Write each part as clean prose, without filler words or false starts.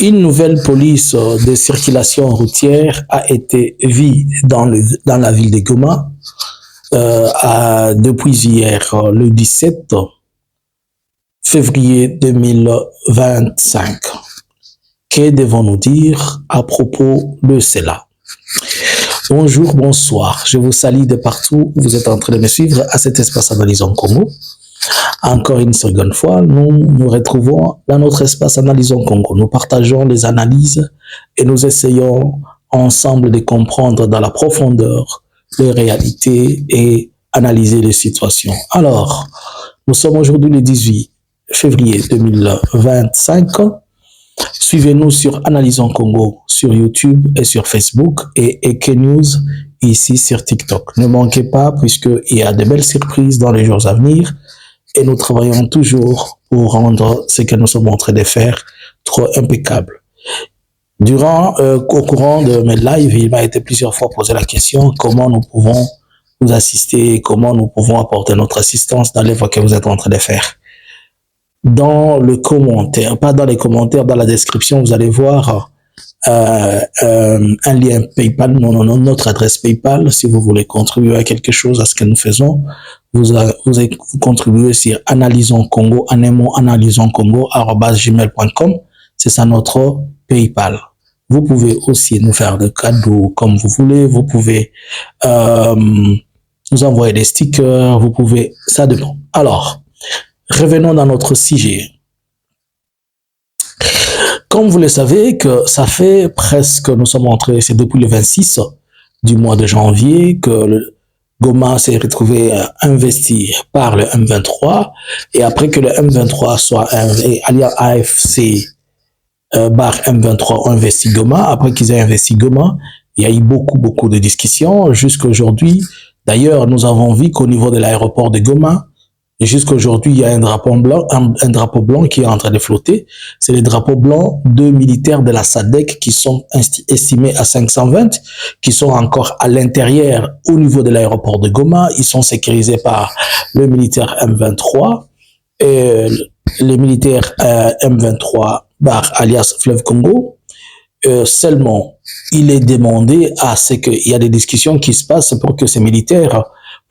Une nouvelle police de circulation routière a été vue dans la ville de Goma depuis hier, le 17 février 2025. Que devons-nous dire à propos de cela? Bonjour, bonsoir. Je vous salue de partout où vous êtes en train de me suivre à cet espace Analyse en Congo. Encore une seconde fois, nous nous retrouvons dans notre espace Analyse en Congo. Nous partageons les analyses et nous essayons ensemble de comprendre dans la profondeur les réalités et analyser les situations. Alors, nous sommes aujourd'hui le 18 février 2025. Suivez-nous sur Analyse en Congo sur YouTube et sur Facebook et Eke News ici sur TikTok. Ne manquez pas puisqu'il y a de belles surprises dans les jours à venir et nous travaillons toujours pour rendre ce que nous sommes en train de faire trop impeccable. Au courant de mes lives, il m'a été plusieurs fois posé la question comment nous pouvons vous assister, comment nous pouvons apporter notre assistance dans les voies que vous êtes en train de faire. Dans le commentaire, pas dans les commentaires, dans la description, vous allez voir un lien PayPal, notre adresse PayPal. Si vous voulez contribuer à quelque chose, à ce que nous faisons, vous contribuez sur Analysons Congo, analysonscongo@gmail.com. C'est ça notre PayPal. Vous pouvez aussi nous faire des cadeaux comme vous voulez. Vous pouvez nous envoyer des stickers. Vous pouvez, ça dépend. Alors, revenons dans notre sujet. Comme vous le savez, que ça fait presque, nous sommes entrés, c'est depuis le 26 du mois de janvier que le Goma s'est retrouvé investi par le M23 et après que le M23 soit allié AFC bar M23 ont investi Goma, après qu'ils aient investi Goma, il y a eu beaucoup de discussions jusqu'à aujourd'hui. D'ailleurs, nous avons vu qu'au niveau de l'aéroport de Goma, et jusqu'aujourd'hui, il y a un drapeau blanc qui est en train de flotter. C'est le drapeau blanc de militaires de la SADC qui sont estimés à 520, qui sont encore à l'intérieur au niveau de l'aéroport de Goma. Ils sont sécurisés par le militaire M23 et le militaire M23 alias Fleuve Congo. Seulement, il est demandé à ce qu'il y a des discussions qui se passent pour que ces militaires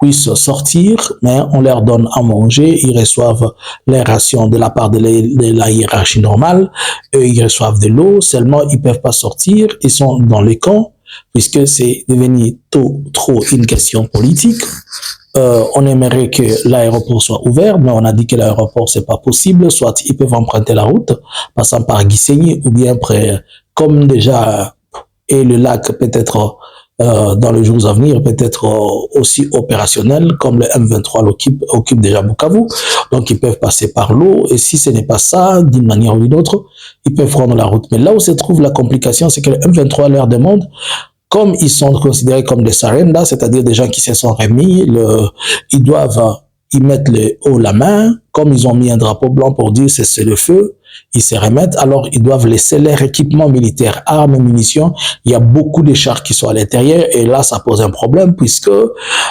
puissent sortir, mais on leur donne à manger, ils reçoivent les rations de la part de la hiérarchie normale, eux ils reçoivent de l'eau, seulement ils peuvent pas sortir, ils sont dans les camps, puisque c'est devenu trop une question politique. On aimerait que l'aéroport soit ouvert, mais on a dit que l'aéroport c'est pas possible, soit ils peuvent emprunter la route, passant par Gisenyi, ou bien comme déjà, et le lac peut-être dans les jours à venir, peut-être aussi opérationnel, comme le M23 occupe déjà Bukavu. Donc, ils peuvent passer par l'eau. Et si ce n'est pas ça, d'une manière ou d'une autre, ils peuvent prendre la route. Mais là où se trouve la complication, c'est que le M23 leur demande, comme ils sont considérés comme des surrenders, c'est-à-dire des gens qui se sont remis, ils doivent y mettre la main, comme ils ont mis un drapeau blanc pour dire c'est le feu, ils se remettent, alors ils doivent laisser leur équipement militaire, armes et munitions. Il y a beaucoup de chars qui sont à l'intérieur et là, ça pose un problème puisque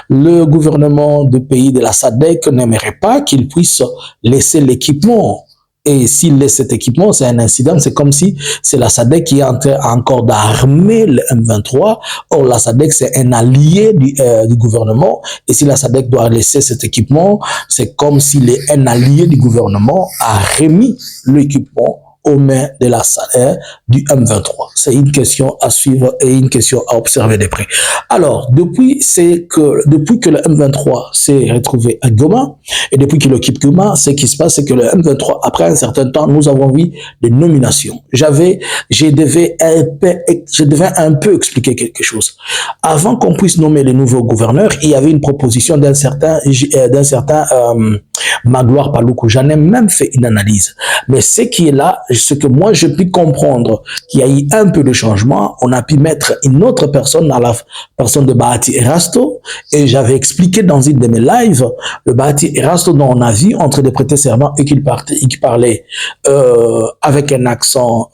le gouvernement du pays de la SADC n'aimerait pas qu'ils puissent laisser l'équipement. Et s'il laisse cet équipement, c'est un incident. C'est comme si c'est la SADC qui est en train encore d'armer le M23. Or, la SADC, c'est un allié du gouvernement. Et si la SADC doit laisser cet équipement, c'est comme si un allié du gouvernement a remis l'équipement aux mains de la SADC du M23. C'est une question à suivre et une question à observer de près. Alors, depuis que le M23 s'est retrouvé à Goma, et depuis qu'il occupe Goma, ce qui se passe, c'est que le M23, après un certain temps, nous avons vu des nominations. Je devais un peu expliquer quelque chose. Avant qu'on puisse nommer les nouveaux gouverneurs, il y avait une proposition d'un certain Magloire Paluku. J'en ai même fait une analyse. Mais ce qui est là, ce que moi je puis comprendre, qu'il y a eu un peu de changement, on a pu mettre une autre personne à la personne de Bahati Erasto, et j'avais expliqué dans une de mes lives, le Bahati Erasto dont on a vu en train de prêter serment et qu'il parlait avec un accent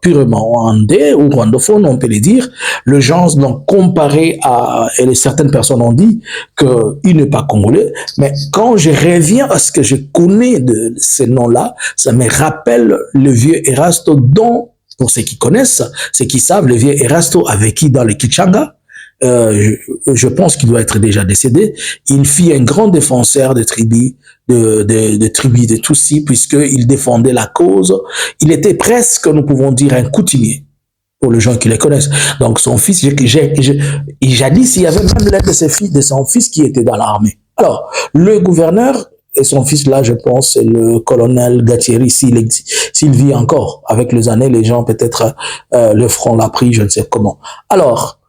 purement rwandais ou rwandophone, on peut le dire, le genre, donc comparé à, et certaines personnes ont dit qu'il n'est pas congolais, mais quand je reviens à ce que je connais de ces noms-là, ça me rappelle le vieux Erasto dont pour ceux qui connaissent, ceux qui savent, le vieux Erasto a vécu dans le Kichanga. Je pense qu'il doit être déjà décédé. Il fut un grand défenseur des tribus, de tribus de Tutsis, puisqu'il défendait la cause. Il était presque, nous pouvons dire, un coutumier, pour les gens qui les connaissent. Donc son fils, jadis, il y avait même l'un de ses fils, de son fils qui était dans l'armée. Alors, le gouverneur et son fils là, je pense, c'est le colonel Gatieri, s'il vit encore. Avec les années, les gens peut-être le front l'a pris, je ne sais comment. Alors,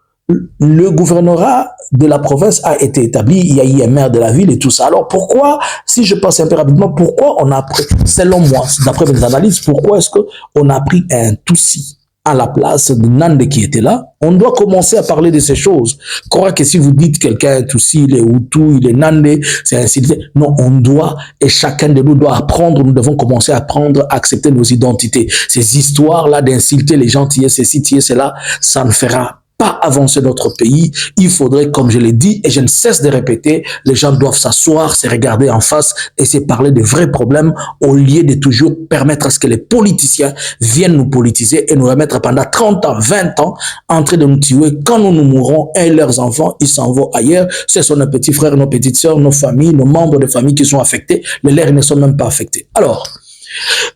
le gouvernorat de la province a été établi, il y a eu un maire de la ville et tout ça. Alors pourquoi, si je passe un peu rapidement, pourquoi on a pris, selon moi, d'après mes analyses, pourquoi est-ce qu'on a pris un Tutsi à la place de Nande qui était là? On doit commencer à parler de ces choses. Croire que si vous dites quelqu'un est Tutsi, il est Hutu, il est Nande, c'est insulté. Non, on doit, et chacun de nous doit apprendre, nous devons commencer à apprendre à accepter nos identités. Ces histoires-là d'insulter les gens, ceci, cela, ça ne fera pas avancer notre pays. Il faudrait, comme je l'ai dit, et je ne cesse de répéter, les gens doivent s'asseoir, se regarder en face et se parler de vrais problèmes au lieu de toujours permettre à ce que les politiciens viennent nous politiser et nous remettre pendant 30 ans, 20 ans en train de nous tuer. Quand nous mourrons, et leurs enfants, ils s'en vont ailleurs. Ce sont nos petits frères, nos petites sœurs, nos familles, nos membres de famille qui sont affectés. Les leurs ne sont même pas affectés. Alors,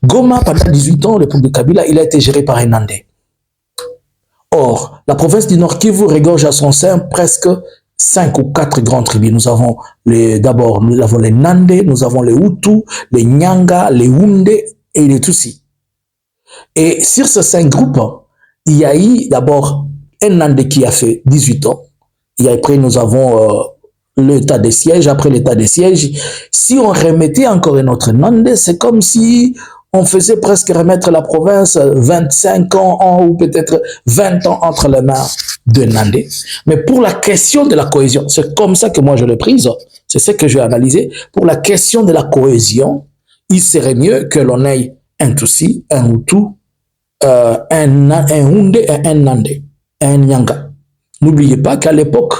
Goma, pendant 18 ans, l'époque de Kabila, il a été géré par un Nandais. Or, la province du Nord Kivu regorge à son sein presque 5 ou 4 grandes tribus. Nous avons d'abord, nous avons les Nande, nous avons les Hutus, les Nyanga, les Hunde et les Tutsis. Et sur ces 5 groupes, il y a eu d'abord un Nande qui a fait 18 ans. Et après, nous avons l'état de siège. Après l'état de siège, si on remettait encore un autre Nande, c'est comme si on faisait presque remettre la province 25 ans ou peut-être 20 ans entre les mains de Nandé. Mais pour la question de la cohésion, c'est comme ça que moi je l'ai prise, c'est ce que j'ai analysé. Pour la question de la cohésion, il serait mieux que l'on ait un Tutsi, un Hutu, un Hunde et un Nandé, un Nyanga. N'oubliez pas qu'à l'époque,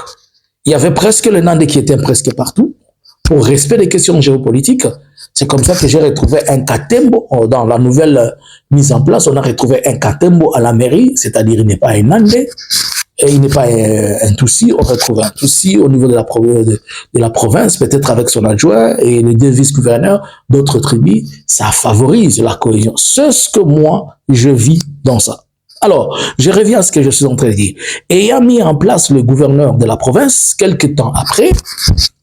il y avait presque le Nandé qui était presque partout. Pour respect des questions géopolitiques, c'est comme ça que j'ai retrouvé un Katembo dans la nouvelle mise en place. On a retrouvé un Katembo à la mairie, c'est-à-dire il n'est pas un Nandé et il n'est pas un Tutsi. On retrouve un Tutsi au niveau de la province, peut-être avec son adjoint et les 2 vice-gouverneurs d'autres tribus. Ça favorise la cohésion. C'est ce que moi, je vis dans ça. Alors, je reviens à ce que je suis en train de dire. Ayant mis en place le gouverneur de la province, quelques temps après,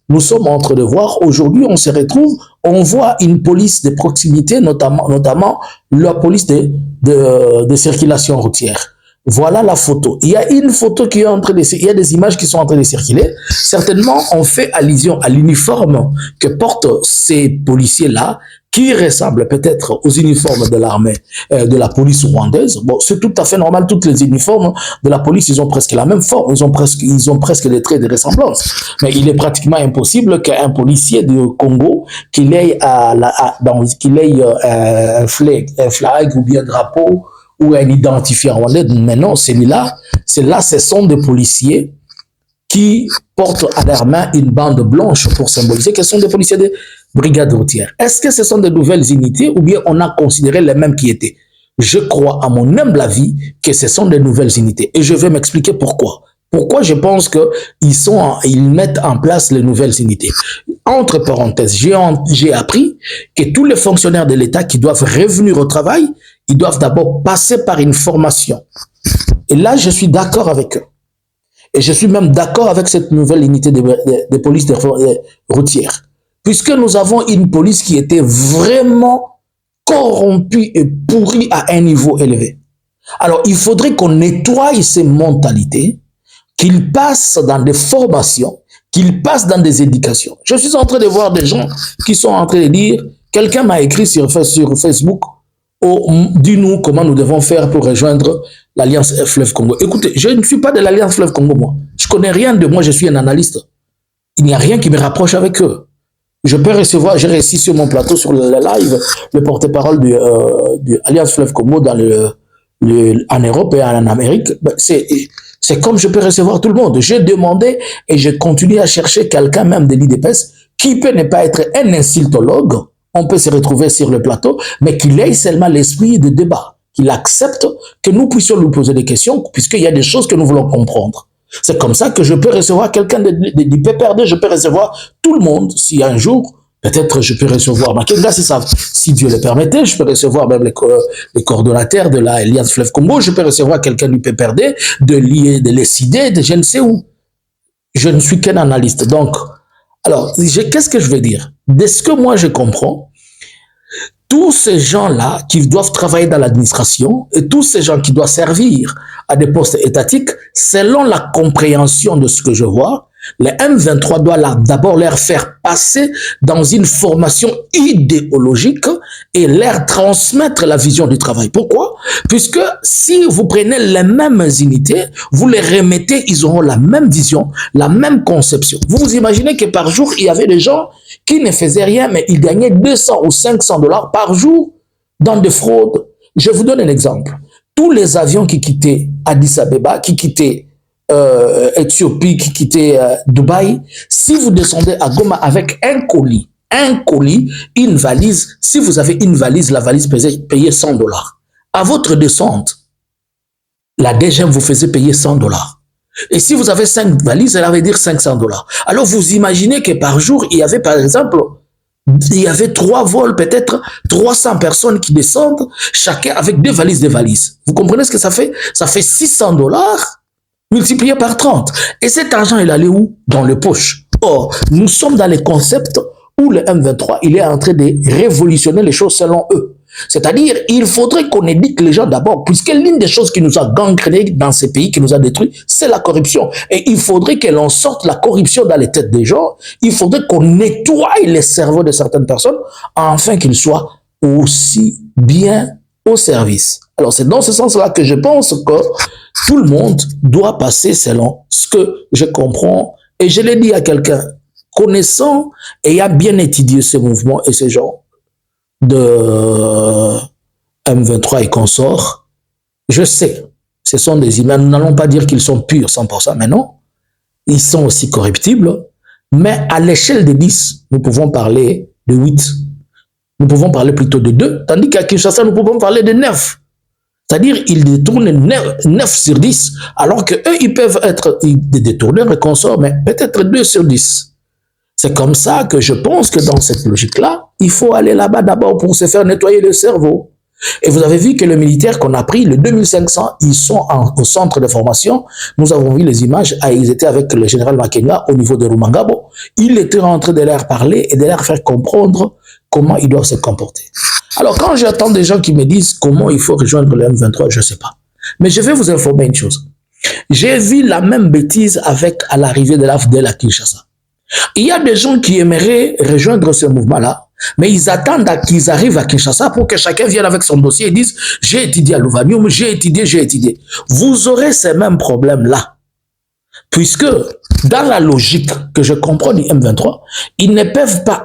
nous sommes en train de voir, aujourd'hui, on se retrouve, on voit une police de proximité, notamment la police de circulation routière. Voilà la photo. Il y a une photo qui est en train de, il y a des images qui sont en train de circuler. Certainement, on fait allusion à l'uniforme que portent ces policiers-là, qui ressemblent peut-être aux uniformes de l'armée, de la police rwandaise. Bon, c'est tout à fait normal. Toutes les uniformes de la police, ils ont presque la même forme. Ils ont presque des traits de ressemblance. Mais il est pratiquement impossible qu'un policier du Congo, qu'il ait un flag ou bien un drapeau ou un identifiant rwandais. Mais non, celui-là, ce sont des policiers qui portent à leurs mains une bande blanche pour symboliser que ce sont des policiers de brigade routière. Est-ce que ce sont de nouvelles unités ou bien on a considéré les mêmes qui étaient? Je crois, à mon humble avis, que ce sont de nouvelles unités. Et je vais m'expliquer pourquoi. Pourquoi je pense qu'ils mettent en place les nouvelles unités. Entre parenthèses, j'ai appris que tous les fonctionnaires de l'État qui doivent revenir au travail, ils doivent d'abord passer par une formation. Et là, je suis d'accord avec eux. Et je suis même d'accord avec cette nouvelle unité de police routière. Puisque nous avons une police qui était vraiment corrompue et pourrie à un niveau élevé. Alors, il faudrait qu'on nettoie ces mentalités, qu'ils passent dans des formations, qu'ils passent dans des éducations. Je suis en train de voir des gens qui sont en train de dire, quelqu'un m'a écrit sur Facebook, dis-nous comment nous devons faire pour rejoindre l'Alliance Fleuve Congo. Écoutez, je ne suis pas de l'Alliance Fleuve Congo, moi. Je connais rien de moi, je suis un analyste. Il n'y a rien qui me rapproche avec eux. Je peux recevoir, j'ai réussi sur mon plateau, sur le live, le porte-parole de l'Alliance Fleuve Congo en Europe et en Amérique. C'est comme je peux recevoir tout le monde. J'ai demandé et je continue à chercher quelqu'un, même de l'IDPS, qui peut ne pas être un insultologue. On peut se retrouver sur le plateau, mais qu'il ait seulement l'esprit de débat. qu'il accepte que nous puissions lui poser des questions, puisqu'il y a des choses que nous voulons comprendre. C'est comme ça que je peux recevoir quelqu'un du PPRD, je peux recevoir tout le monde. Si un jour, peut-être je peux recevoir Makenga, si Dieu le permettait, je peux recevoir même les coordonnateurs de l'Alliance Fleuve Congo, je peux recevoir quelqu'un du PPRD, de l'ESID, de je ne sais où. Je ne suis qu'un analyste. Donc, alors, qu'est-ce que je veux dire? De ce que moi je comprends, tous ces gens-là qui doivent travailler dans l'administration et tous ces gens qui doivent servir à des postes étatiques, selon la compréhension de ce que je vois, les M23 doivent d'abord leur faire passer dans une formation idéologique et leur transmettre la vision du travail. Pourquoi? Puisque si vous prenez les mêmes unités, vous les remettez, ils auront la même vision, la même conception. Vous vous imaginez que par jour, il y avait des gens qui ne faisaient rien, mais ils gagnaient 200 ou 500 dollars par jour dans des fraudes. Je vous donne un exemple. Tous les avions qui quittaient Addis Abeba, qui quittaient Éthiopie, qui quittait Dubaï, si vous descendez à Goma avec un colis, une valise, si vous avez une valise, la valise payait 100 dollars. À votre descente, la DGM vous faisait payer 100 dollars. Et si vous avez 5 valises, elle avait dire 500 dollars. Alors vous imaginez que par jour, il y avait par exemple, il y avait 3 vols, peut-être 300 personnes qui descendent, chacun avec 2 valises, 2 valises. Vous comprenez ce que ça fait? Ça fait 600 dollars multiplié par 30. Et cet argent, il allait où? Dans les poches. Or, nous sommes dans les concepts où le M23, il est en train de révolutionner les choses selon eux. C'est-à-dire, il faudrait qu'on éduque les gens d'abord, puisque l'une des choses qui nous a gangrénés dans ces pays, qui nous a détruits, c'est la corruption. Et il faudrait que l'on sorte la corruption dans les têtes des gens. Il faudrait qu'on nettoie les cerveaux de certaines personnes, afin qu'ils soient aussi bien au service. Alors, c'est dans ce sens-là que je pense que tout le monde doit passer selon ce que je comprends. Et je l'ai dit à quelqu'un, connaissant et ayant bien étudié ce mouvement et ce genre de M23 et consorts, je sais, ce sont des humains. Nous n'allons pas dire qu'ils sont purs 100%, mais non. Ils sont aussi corruptibles. Mais à l'échelle de 10, nous pouvons parler de 8. Nous pouvons parler plutôt de 2. Tandis qu'à Kinshasa, nous pouvons parler de 9. C'est-à-dire, ils détournent 9 sur 10, alors qu'eux, ils peuvent être des détourneurs et consorts, mais peut-être 2 sur 10. C'est comme ça que je pense que dans cette logique-là, il faut aller là-bas d'abord pour se faire nettoyer le cerveau. Et vous avez vu que le militaire qu'on a pris, le 2500, ils sont au centre de formation. Nous avons vu les images, ils étaient avec le général Makenga au niveau de Rumangabo. Il était en train de leur parler et de leur faire comprendre comment ils doivent se comporter. Alors, quand j'attends des gens qui me disent comment il faut rejoindre le M23, je ne sais pas. Mais je vais vous informer une chose. J'ai vu la même bêtise à l'arrivée de l'AFDEL à Kinshasa. Il y a des gens qui aimeraient rejoindre ce mouvement-là, mais ils attendent qu'ils arrivent à Kinshasa pour que chacun vienne avec son dossier et dise « J'ai étudié à Louvanium, j'ai étudié. » Vous aurez ces mêmes problèmes-là. Puisque, dans la logique que je comprends du M23, ils ne peuvent pas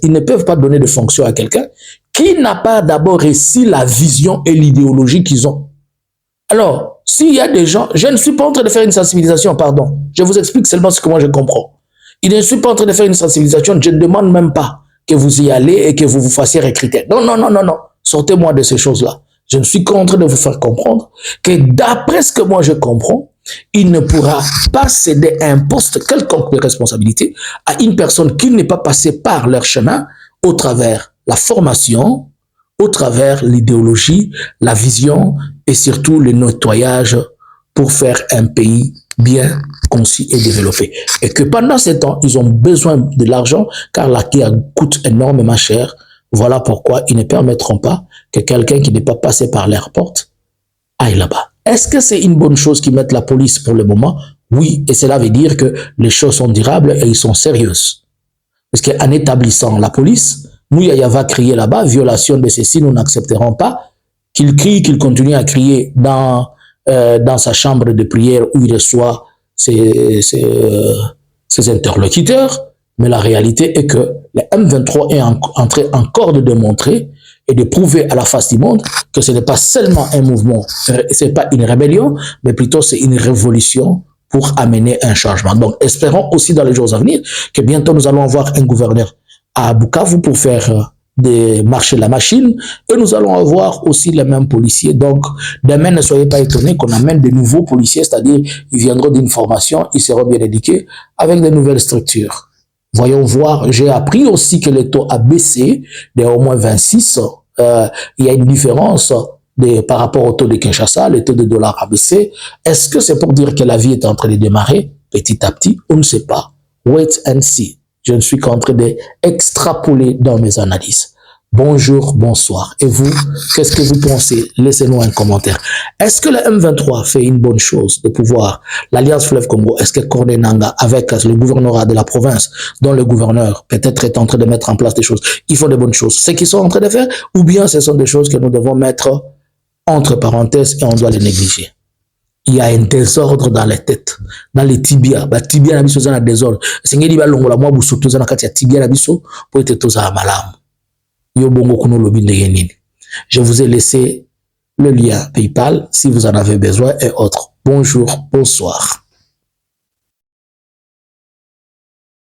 ils ne peuvent pas donner de fonction à quelqu'un qui n'a pas d'abord réussi la vision et l'idéologie qu'ils ont. Alors, s'il y a des gens, je ne suis pas en train de faire une sensibilisation, pardon. Je vous explique seulement ce que moi je comprends. Je ne suis pas en train de faire une sensibilisation, je ne demande même pas que vous y allez et que vous vous fassiez recruter. Non. Sortez-moi de ces choses-là. Je ne suis qu'en train de vous faire comprendre que d'après ce que moi je comprends, il ne pourra pas céder un poste quelconque de responsabilité à une personne qui n'est pas passée par leur chemin au travers la formation, au travers l'idéologie, la vision et surtout le nettoyage pour faire un pays bien concis et développé. Et que pendant ce temps, ils ont besoin de l'argent car la guerre coûte énormément cher. Voilà pourquoi ils ne permettront pas que quelqu'un qui n'est pas passé par leur porte aille là-bas. Est-ce que c'est une bonne chose qu'ils mettent la police pour le moment? Oui, et cela veut dire que les choses sont durables et ils sont sérieuses. Parce qu'en établissant la police, nous, Yaya va crier là-bas, violation de ceci, nous n'accepterons pas qu'il crie, qu'il continue à crier dans sa chambre de prière où il reçoit ses interlocuteurs. Mais la réalité est que le M23 est en train encore de démontrer et de prouver à la face du monde que ce n'est pas seulement un mouvement, ce n'est pas une rébellion, mais plutôt c'est une révolution pour amener un changement. Donc, espérons aussi dans les jours à venir que bientôt nous allons avoir un gouverneur à Bukavu pour faire de marcher la machine et nous allons avoir aussi les mêmes policiers. Donc, demain, ne soyez pas étonnés qu'on amène de nouveaux policiers, c'est-à-dire ils viendront d'une formation, ils seront bien éduqués avec de nouvelles structures. Voyons voir, j'ai appris aussi que le taux a baissé de au moins 26. Il y a une différence par rapport au taux de Kinshasa, le taux de dollar a baissé. Est-ce que c'est pour dire que la vie est en train de démarrer petit à petit? On ne sait pas. Wait and see. Je ne suis qu'en train d'extrapoler dans mes analyses. Bonjour, bonsoir. Et vous, qu'est-ce que vous pensez? Laissez-nous un commentaire. Est-ce que le M23 fait une bonne chose de pouvoir, l'Alliance Fleuve Congo, est-ce que Corneille Nangaa, avec le gouvernorat de la province, dont le gouverneur peut-être est en train de mettre en place des choses, ils font de bonnes choses, ce qu'ils sont en train de faire, ou bien ce sont des choses que nous devons mettre entre parenthèses et on doit les négliger? Il y a un désordre dans les têtes, dans les tibias. Bah, tibia na biso za na désordre. Sengeli ba longola mwa busoto za na kati ya tibia na biso po ete toza malamu. Yo bongo kuno lobi ndenge nini. Je vous ai laissé le lien PayPal si vous en avez besoin et autres. Bonjour, bonsoir.